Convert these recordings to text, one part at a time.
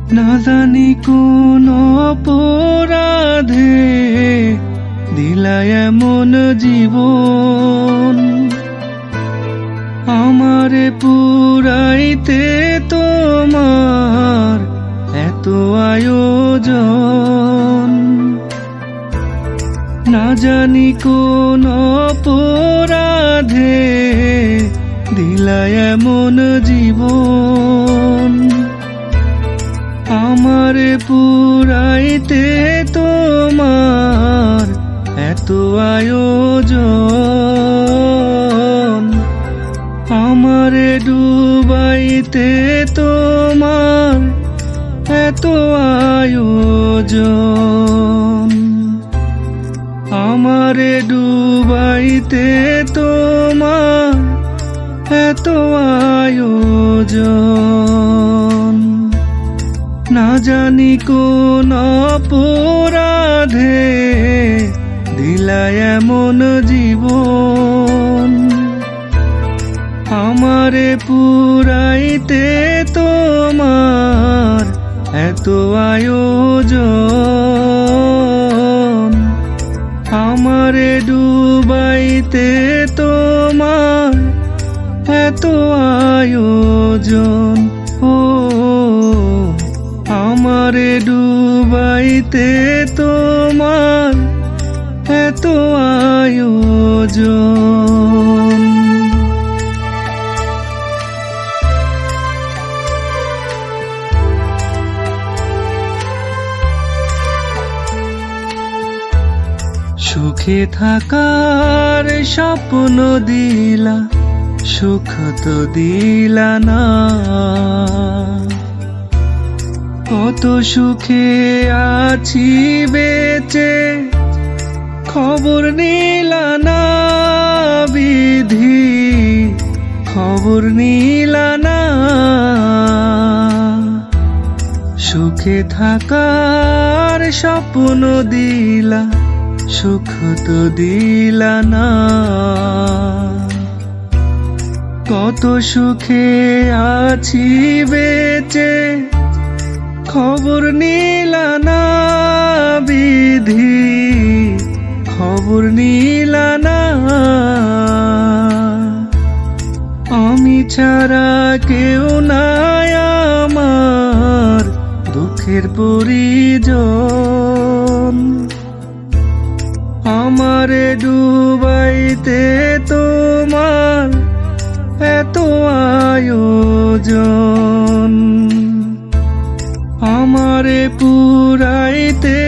না জানি কোন অপরাধে দিলা এমন জীবন, আমারে পুরাইতে তোমার এত আয়োজন। না জানি কোন অপরাধে দিলা এমন জীবন, আমারে পুরাইতে তোমার এত আয়োজন। আমারে ডুবাইতে তোমার এত আয়োজন, আমারে ডুবাইতে তোমার এত আয়োজন। না জানি কোন অপরাধে দিলা এমন জীবন, আমারে পুরাইতে তোমার এত আয়োজন। আমারে ডুবাইতে তোমার এত আয়োজন। ও আমারে ডুবাইতে তোমার এত আয়োজন। সুখে থাকার স্বপ্ন দিলা, সুখ তো দিলা না। কত সুখে আছি বেঁচে খবর নিলা না, বিধি খবর নিলা না। সুখে থাকার স্বপ্ন দিলা, সুখ তো দিলা না। কত সুখে আছি বেঁচে খবর নিলা না, বিধি খবর নিলা না। আমি ছাড়া কেউ নাই আমার দুঃখের পরিজন, আমারে ডুবাইতে তোমার এত আয়োজন। আমারে পুরাইতে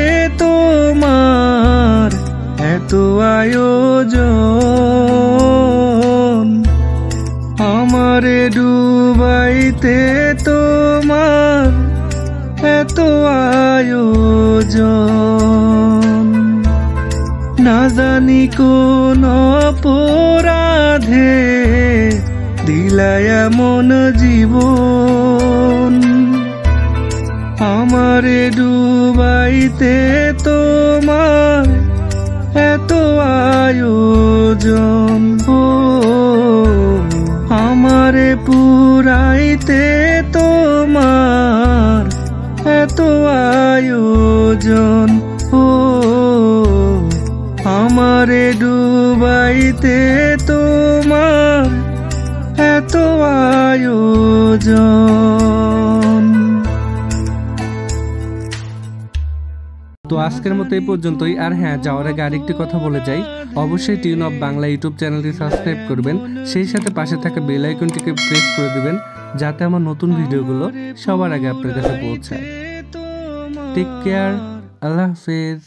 তোমার এত আয়োজন, আমারে ডুবাইতে তোমার এত আয়োজন। না জানি কোন অপরাধে দিলা এমন জীবন, আমারে ডুবাইতে তোমার এত আয়োজন। ও আমারে পুরাইতে তোমার এত আয়োজন। ও আমারে ডুবাইতে তোমার এত আয়োজন। তো আজকের মতো এই পর্যন্তই। আর হ্যাঁ, যাওয়ার আগে আরেকটি কথা বলে যাই, অবশ্যই টিউন অফ বাংলা ইউটিউব চ্যানেলটি সাবস্ক্রাইব করবেন, সেই সাথে পাশে থাকা বেল আইকনটিকে প্রেস করে দিবেন, যাতে আমার নতুন ভিডিওগুলো সবার আগে আপনার কাছে পৌঁছায়। টেক কেয়ার, আল্লাহ হাফেজ।